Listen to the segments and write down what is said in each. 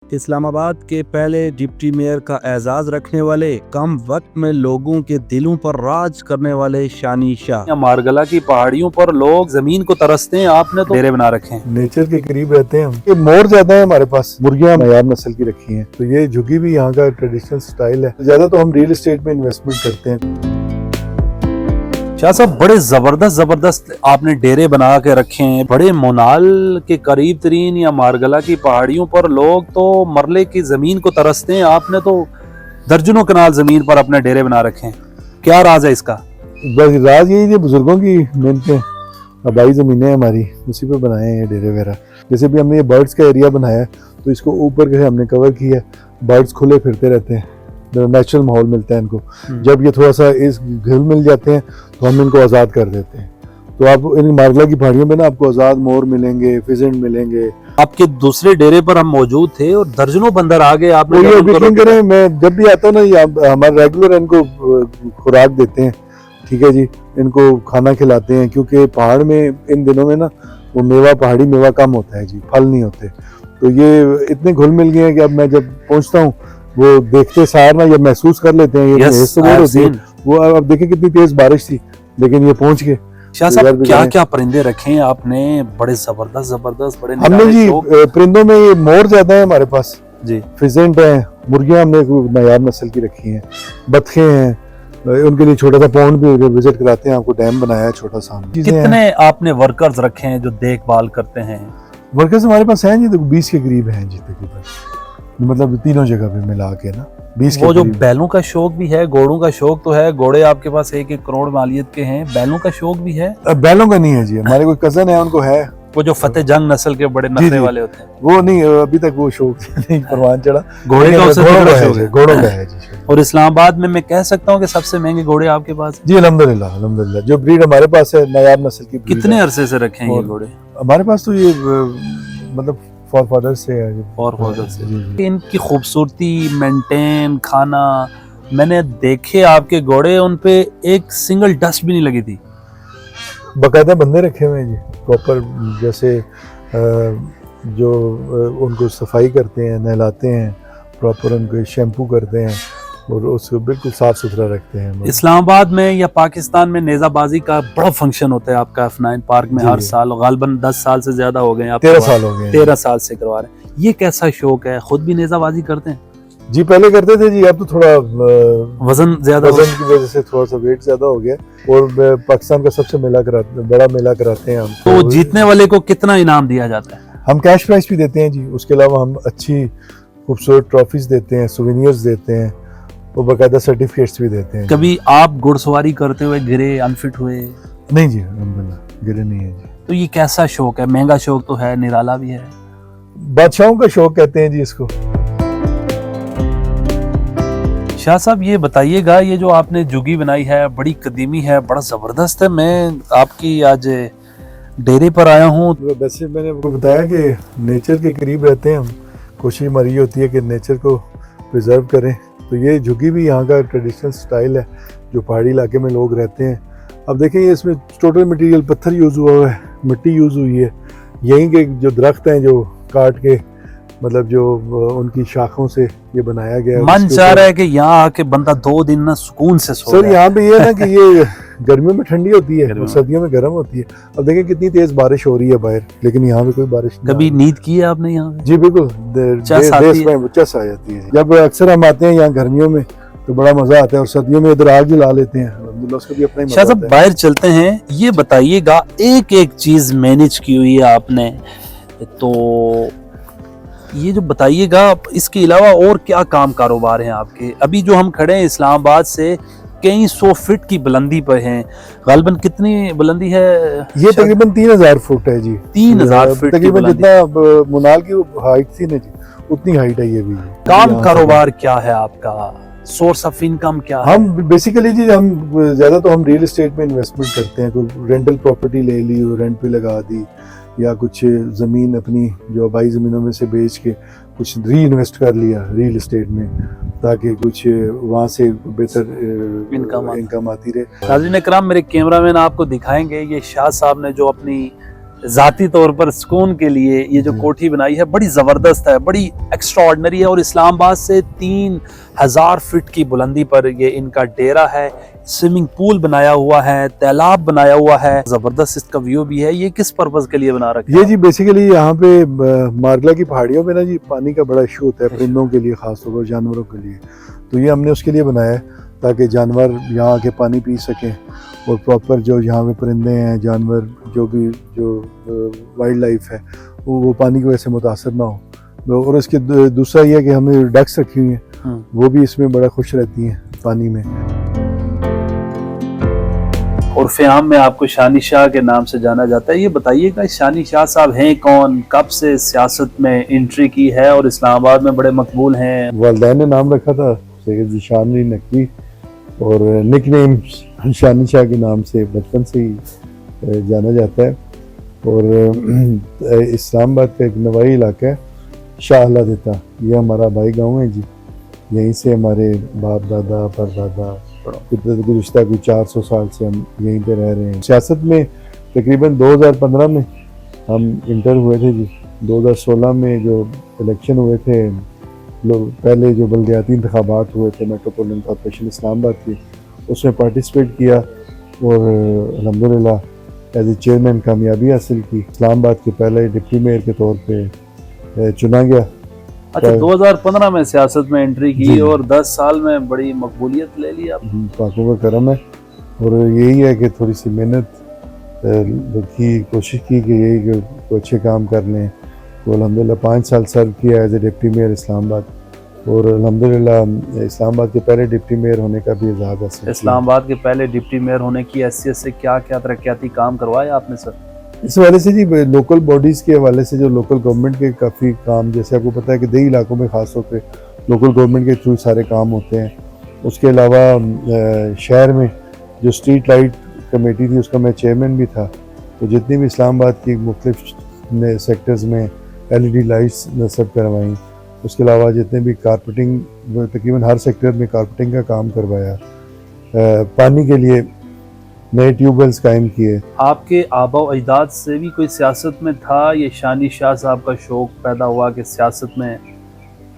اسلام آباد کے پہلے ڈپٹی میئر کا اعزاز رکھنے والے، کم وقت میں لوگوں کے دلوں پر راج کرنے والے شانی شاہ۔ مارگلا کی پہاڑیوں پر لوگ زمین کو ترستے ہیں، آپ نے تو ڈیرے بنا رکھے ہیں۔ نیچر کے قریب رہتے ہیں ہم۔ یہ مور زیادہ ہے ہمارے پاس، مرغیاں معیار نسل کی رکھی ہیں، تو یہ جھگی بھی یہاں کا ٹریڈیشنل سٹائل ہے۔ زیادہ تو ہم ریل اسٹیٹ میں انویسٹمنٹ کرتے ہیں۔ شاہ صاحب بڑے زبردست آپ نے ڈیرے بنا کے رکھے ہیں، بڑے مونال کے قریب ترین یا مارگلا کی پہاڑیوں پر لوگ تو مرلے کی زمین کو ترستے ہیں، آپ نے تو درجنوں کنال زمین پر اپنے ڈیرے بنا رکھے ہیں، کیا راز ہے اس کا؟ بس راز یہی ہے، بزرگوں کی محنتیں، آبائی زمینیں ہماری، اسی پہ بنائے ہیں یہ ڈیرے وغیرہ۔ جیسے بھی ہم نے یہ برڈز کا ایریا بنایا ہے تو اس کو اوپر کے ہم نے کور کیا ہے، برڈز کھلے پھرتے رہتے ہیں، نیچرل ماحول ملتا ہے ان کو۔ جب یہ تھوڑا سا اس گھل مل جاتے ہیں تو ہم ان کو آزاد کر دیتے ہیں۔ تو آپ ان مارگلا کی پہاڑیوں میں نا آپ کو آزاد مور ملیں گے، فیزنٹ ملیں گے۔ آپ کے دوسرے ڈیرے پر ہم موجود تھے اور درجنوں بندر آگے آپ نے یقین کریں، میں جب بھی آتا ہوں نا، ہمارا ریگولر ان کو خوراک دیتے ہیں، ٹھیک ہے جی، ان کو کھانا کھلاتے ہیں، کیونکہ پہاڑ میں ان دنوں میں نا وہ میوہ، پہاڑی میوہ کم ہوتا ہے جی، پھل نہیں ہوتے۔ تو یہ اتنے گھل مل گئے ہیں کہ اب میں جب پہنچتا ہوں وہ دیکھتے سار نا یہ محسوس کر لیتے ہیں، یہ وہ اب دیکھیں کتنی تیز بارش تھی لیکن یہ پہنچ گئے۔ شاہ صاحب کیا کیا پرندے رکھے ہیں آپ نے؟ بڑے زبردست بڑے ہم نے جی پرندوں میں یہ مور زیادہ ہے ہمارے پاس جی، فیزنٹ ہیں، مرغیاں ہم نے معیار نسل کی رکھی ہیں، بطخیں ہیں، ان کے لیے چھوٹا سا پونڈ بھی وزٹ کراتے ہیں، آپ کو ڈیم بنایا ہے چھوٹا سا۔ کتنے آپ نے ورکرز رکھے ہیں جو دیکھ بھال کرتے ہیں؟ ورکرز ہمارے پاس ہیں جی 20 کے قریب ہیں جی تقریباً، مطلب تینوں جگہ پہ ملا کے نا 20 کے وہ جو قریب۔ بیلوں کا شوق بھی ہے، گھوڑوں کا شوق تو ہے، گھوڑے آپ کے پاس 1 کروڑ مالیت کے ہیں، بیلوں کا شوق بھی ہے؟ بیلوں کا نہیں ہے جی، ہمارے کوئی کزن ہے ان کو ہے، وہ جو فتح جنگ نسل کے بڑے نخرے والے ہوتے ہیں، وہ نہیں، ابھی تک وہ شوق نہیں پروان چڑھا۔ گھوڑے کا اسے گھوڑوں بڑا کا شوق ہے، ہے۔ گھوڑوں کا ہے جی۔ اور اسلام آباد میں کہہ سکتا ہوں کہ سب سے مہنگے گھوڑے آپ کے پاس ہیں؟ جی الحمدللہ جو بریڈ ہمارے پاس ہے معیار نسل کی breed کتنے ہے۔ عرصے سے رکھے ہیں یہ گھوڑے؟ ہمارے پاس تو یہ مطلب فار فادر سے ہے جی۔ اور فوجوں سے جی جی۔ ان کی خوبصورتی، مینٹین، کھانا، میں نے دیکھے آپ کے گھوڑے، ان پہ ایک سنگل ڈسٹ بھی نہیں لگی تھی۔ باقاعدہ بندے رکھے ہوئے ہیں جی، پراپر، جیسے جو ان کو صفائی کرتے ہیں، نہلاتے ہیں، پراپر ان کو شیمپو کرتے ہیں اور اس کو بالکل صاف ستھرا رکھتے ہیں۔ اسلام آباد میں یا پاکستان میں نیزہ بازی کا بڑا فنکشن ہوتا ہے آپ کا F9 پارک میں ہر سال، غالباً 10 سال سے زیادہ ہو گئے ہیں آپ، 13 سال ہو گئے، 13 سال سے کروا رہے ہیں۔ یہ کیسا شوق ہے؟ خود بھی نیزہ بازی کرتے ہیں؟ جی پہلے کرتے تھے جی، اب تو تھوڑا وزن زیادہ وزن کی وجہ سے تھوڑا سا ویٹ زیادہ ہو گیا، اور پاکستان کا سب سے بڑا میلہ کراتے ہیں ہم۔ تو جیتنے والے کو کتنا انعام دیا جاتا ہے؟ ہم کیش پرائز بھی دیتے ہیں جی، اس کے علاوہ ہم اچھی خوبصورت ٹرافیز دیتے ہیں، سوینئرز دیتے ہیں، اور باقاعدہ سرٹیفکیٹس بھی دیتے ہیں۔ کبھی آپ گھڑ سواری کرتے ہوئے گرے، انفٹ ہوئے؟ نہیں جی الحمدللہ گرے نہیں ہے جی۔ تو یہ کیسا شوق ہے؟ مہنگا شوق تو ہے، نرالا بھی ہے؟ بادشاہوں کا شوق کہتے ہیں جی اس کو۔ شاہ صاحب یہ بتائیے گا، یہ جو آپ نے جھگی بنائی ہے بڑی قدیمی ہے، بڑا زبردست ہے، میں آپ کی آج ڈیرے پر آیا ہوں۔ ویسے میں نے آپ کو بتایا کہ نیچر کے قریب رہتے ہیں ہم، کوشش ہماری یہ ہوتی ہے کہ نیچر کو پریزرو کریں، تو یہ جھگی بھی یہاں کا ٹریڈیشنل سٹائل ہے جو پہاڑی علاقے میں لوگ رہتے ہیں۔ اب دیکھیں یہ اس میں ٹوٹل مٹیریل پتھر یوز ہوا ہوا ہے، مٹی یوز ہوئی ہے، یہیں کے جو درخت ہیں جو کاٹ کے، مطلب جو ان کی شاخوں سے یہ بنایا گیا ہے۔ من چاہ رہا ہے کہ یہاں آ کے بندہ 2 دن نہ سکون سے سو سر جائے۔ یہاں پہ یہ ہے نا کہ یہ گرمیوں میں ٹھنڈی ہوتی ہے اور سردیوں میں گرم ہوتی ہے۔ اب دیکھیں کتنی تیز بارش ہو رہی ہے باہر، لیکن یہاں پہ کوئی بارش نہیں۔ کبھی نیند کی ہے آپ نے یہاں پہ؟ جی بالکل، چس آ جاتی ہے جب اکثر ہم آتے ہیں یہاں گرمیوں میں تو بڑا مزہ آتا ہے، اور سردیوں میں ادھر آگ جلا لیتے ہیں، الحمدللہ اس کا بھی اپنا ہی شاہ مزہ صاحب آتا ہے۔ باہر چلتے ہیں، یہ بتائیے گا ایک چیز مینج کی ہوئی ہے آپ نے، تو یہ جو بتائیے گا اس کے علاوہ اور کیا کام کاروبار ہیں آپ کے؟ ابھی جو ہم کھڑے ہیں اسلام آباد سے کئی 100 فٹ کی بلندی پر ہیں، غالباً کتنی بلندی ہے یہ تقریباً 3000 فٹ ہے جی، 3000 فٹ کی تقریباً بلندی۔ جتنا منال کی ہائٹ تھی نا جی اتنی ہائٹ ہے یہ بھی۔ کام کاروبار کیا ہے آپ کا؟ سورس آف انکم کیا ہے؟ ہم بیسیکلی جی ہم زیادہ تو ہم ریل اسٹیٹ میں انویسٹمنٹ کرتے ہیں، کوئی رینٹل پراپرٹی لے لی اور رینٹ پہ لگا دی، یا کچھ زمین اپنی جو آبائی زمینوں میں سے بیچ کے کچھ ری انویسٹ کر لیا ریل اسٹیٹ میں، تاکہ کچھ وہاں سے بہتر انکم آتی رہے۔ ناظرین اکرام، میرے کیمرہ مین آپ کو دکھائیں گے یہ شاہ صاحب نے جو اپنی ذاتی طور پر سکون کے لیے یہ جو کوٹھی بنائی ہے بڑی زبردست ہے, بڑی ایکسٹرا آرڈنری ہے, اور اسلام آباد سے 3000 فٹ کی بلندی پر یہ ان کا ڈیرا ہے. سوئمنگ پول بنایا ہوا ہے, تالاب بنایا ہوا ہے, زبردست اس کا ویو بھی ہے. یہ کس پرپز کے لیے بنا رکھا ہے؟ یہ جی بیسیکلی یہاں پہ مارگلا کی پہاڑیوں پہ نا جی پانی کا بڑا ایشو ہوتا ہے پرندوں کے لیے, خاص طور پر جانوروں کے لیے. تو یہ ہم نے اس کے لیے بنایا ہے تاکہ جانور یہاں کے پانی پی سکیں, اور پراپر جو یہاں پہ پرندے ہیں, جانور جو وائلڈ لائف ہے وہ پانی کی وجہ سے متاثر نہ ہو. اور اس کے دوسرا یہ ہے کہ ہم نے ڈکس رکھی ہوئی ہیں, وہ بھی اس میں بڑا خوش رہتی ہیں پانی میں. اور فیام میں آپ کو شانی شاہ کے نام سے جانا جاتا ہے. یہ بتائیے گا شانی شاہ صاحب ہیں کون, کب سے سیاست میں انٹری کی ہے اور اسلام آباد میں بڑے مقبول ہیں؟ والدین نے نام رکھا تھا سید ذیشان علی نقوی, اور نک نیم شانی شاہ کے نام سے بچپن سے ہی جانا جاتا ہے. اور اسلام آباد کا ایک نوائی علاقہ ہے شاہ اللہ دیتا, یہ ہمارا آبائی گاؤں ہے جی. یہیں سے ہمارے باپ دادا پردادا گزشتہ کوئی 400 سال سے ہم یہیں پہ رہ رہے ہیں. سیاست میں تقریباً 2015 میں ہم انٹر ہوئے تھے جی. 2016 میں جو الیکشن ہوئے تھے, پہلے جو بلدیاتی انتخابات ہوئے تھے میٹروپولٹن کارپوریشن اسلام آباد کی, اس میں پارٹیسپیٹ کیا اور الحمدللہ ایز اے چیئرمین کامیابی حاصل کی. اسلام آباد کے پہلے ڈپٹی میئر کے طور پہ چنا گیا. اچھا 2015 میں سیاست میں انٹری کی اور 10 سال میں بڑی مقبولیت لے لی آپ. پاکوں کا کرم ہے, اور یہی ہے کہ تھوڑی سی محنت کی کوشش کی کہ یہی کہ کوئی اچھے کام کر لیں. تو الحمدللہ 5 سال سرو کیا ایز اے ڈپٹی میئر اسلام آباد, اور الحمدللہ اسلام آباد کے پہلے ڈپٹی میئر ہونے کا بھی اعزاز حاصل کیا. اسلام آباد کے پہلے ڈپٹی میئر ہونے کی حیثیت سے کیا کیا ترقیاتی کام کروائے آپ نے سر؟ اس حوالے سے جی لوکل باڈیز کے حوالے سے جو لوکل گورنمنٹ کے کافی کام, جیسے آپ کو پتہ ہے کہ دیہی علاقوں میں خاص طور پہ لوکل گورنمنٹ کے تھرو سارے کام ہوتے ہیں. اس کے علاوہ شہر میں جو اسٹریٹ لائٹ کمیٹی تھی اس کا میں چیئرمین بھی تھا. تو جتنی بھی اسلام آباد کی مختلف سیکٹرز میں LED لائٹس نصب کروائیں. اس کے علاوہ جتنے بھی کارپیٹنگ, تقریباً ہر سیکٹر میں کارپیٹنگ کا کام کروایا. پانی کے لیے نئے ٹیوب ویلز قائم کیے. آپ کے آبا و اجداد سے بھی کوئی سیاست میں تھا, یہ شانی شاہ صاحب کا شوق پیدا ہوا کہ سیاست میں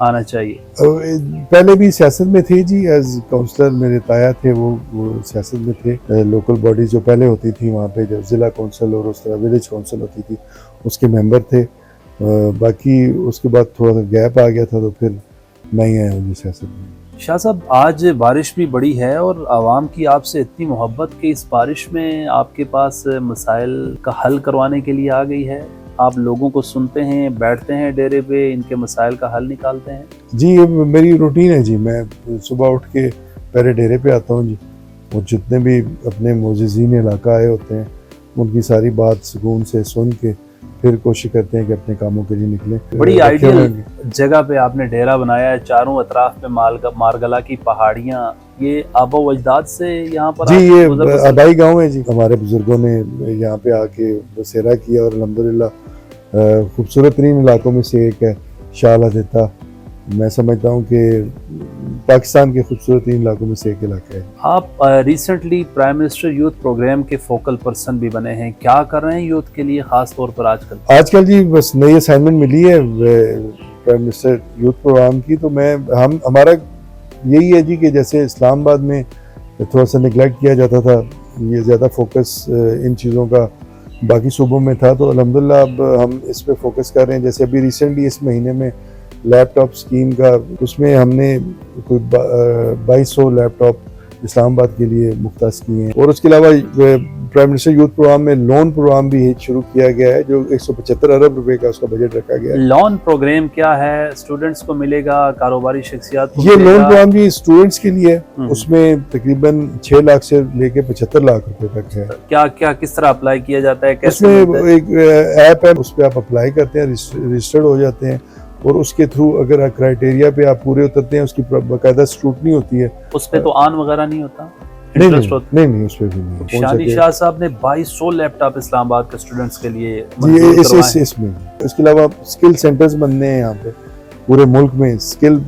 آنا چاہیے؟ پہلے بھی سیاست میں تھے جی, ایز کونسلر میرے تایا تھے وہ سیاست میں تھے. لوکل باڈیز جو پہلے ہوتی تھی وہاں پہ جو ضلع کونسل اور اس طرح ولیج کونسل ہوتی تھی اس کے ممبر تھے. باقی اس کے بعد تھوڑا سا گیپ آ گیا تھا تو پھر میں ہی آیا ہوں جی سیاست میں. شاہ صاحب آج بارش بھی بڑی ہے اور عوام کی آپ سے اتنی محبت کہ اس بارش میں آپ کے پاس مسائل کا حل کروانے کے لیے آ گئی ہے. آپ لوگوں کو سنتے ہیں, بیٹھتے ہیں ڈیرے پہ, ان کے مسائل کا حل نکالتے ہیں؟ جی یہ میری روٹین ہے جی. میں صبح اٹھ کے پہلے ڈیرے پہ آتا ہوں جی, اور جتنے بھی اپنے معززین علاقہ آئے ہوتے ہیں ان کی ساری بات سکون سے سن کے پھر کوشش کرتے ہیں کہ اپنے کاموں کے لیے نکلیں. بڑی آئیڈیل جگہ پہ آپ نے ڈیرا بنایا ہے, چاروں اطراف پہ مارگلا کی پہاڑیاں. یہ آبا و اجداد سے یہاں پر جی یہ آبائی گاؤں ہے جی. ہمارے بزرگوں نے یہاں پہ آ کے بسیرا کیا, اور الحمدللہ خوبصورت ترین علاقوں میں سے ایک ہے شاہ اللہ دیتا. میں سمجھتا ہوں کہ پاکستان کے خوبصورت ترین علاقوں میں سے ایک علاقہ ہے. آپ recently prime minister youth programme کے فوکل پرسن بھی بنے ہیں, کیا کر رہے ہیں یوتھ کے لیے خاص طور پر آج کل جی بس نئی اسائنمنٹ ملی ہے پرائم منسٹر یوتھ پروگرام کی. تو ہمارا یہی ہے جی کہ جیسے اسلام آباد میں تھوڑا سا نگلیکٹ کیا جاتا تھا, یہ زیادہ فوکس ان چیزوں کا باقی صوبوں میں تھا, تو الحمدللہ اب ہم اس پہ فوکس کر رہے ہیں. جیسے ابھی ریسنٹلی اس مہینے میں لیپ ٹاپ اسکیم کا, اس میں ہم نے کوئی 2200 لیپ ٹاپ اسلام آباد کے لیے مختص کیے ہیں. اور اس کے علاوہ پرائم منسٹر یوتھ پروگرام میں لون پروگرام بھی شروع کیا گیا ہے جو 175 ارب روپے کا اس کا بجٹ رکھا گیا ہے. لون پروگرام کیا ہے؟ اسٹوڈنٹس کو ملے گا, کاروباری شخصیات کو یہ ملے گا؟ لون پروگرام بھی اسٹوڈنٹس کے لیے ہے. اس میں تقریباً 6 لاکھ سے لے کے 75 لاکھ روپے تک ہے. کیا کس طرح اپلائی کیا جاتا ہے؟ اس میں ایک ایپ ہے, اس پہ آپ اپلائی کرتے ہیں, رجسٹرڈ ہو جاتے ہیں, اور اس کے تھرو اگر کرائٹیریا پہ آپ پورے اترتے ہیں, اس کی باقاعدہ اسکروٹنی ہوتی ہے. اس پہ تو آن وغیرہ نہیں ہوتا؟ نہیں اس پہ بھی نہیں. شانی شاہ صاحب نے 2200 لیپ ٹاپ اسلام آباد کے اسٹوڈنٹس کے لیے اس میں. اس کے علاوہ اسکل سینٹرز بننے ہیں یہاں پہ پورے ملک میں, اسکل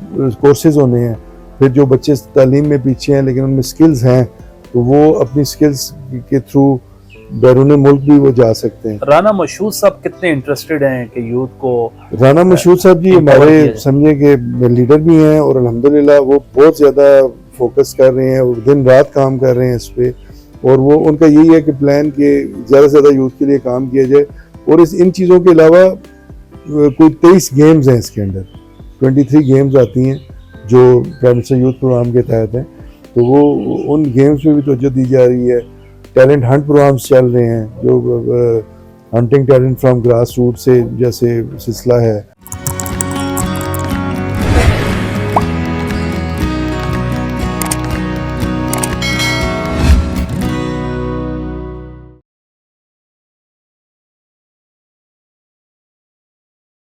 کورسز ہونے ہیں. پھر جو بچے تعلیم میں پیچھے ہیں لیکن ان میں اسکلز ہیں تو وہ اپنی اسکلز کے تھرو بیرون ملک بھی وہ جا سکتے ہیں. رانا مشہود صاحب کتنے انٹرسٹڈ ہیں کہ یوتھ کو؟ رانا مشہود صاحب جی ہمارے سمجھے کہ لیڈر بھی ہیں اور الحمدللہ وہ بہت زیادہ فوکس کر رہے ہیں اور دن رات کام کر رہے ہیں اس پہ, اور وہ ان کا یہی ہے کہ پلان کہ زیادہ سے زیادہ یوتھ کے لیے کام کیا جائے. اور ان چیزوں کے علاوہ کوئی 23 گیمز ہیں اس کے اندر, 23 گیمز آتی ہیں جو پرائم منسٹر یوتھ پروگرام کے تحت ہیں, تو وہ ان گیمز پہ بھی توجہ دی جا رہی ہے. ٹیلنٹ ہنٹ پروگرامس چل رہے ہیں جو hunting talent from grass root سے جیسے سلسلہ ہے.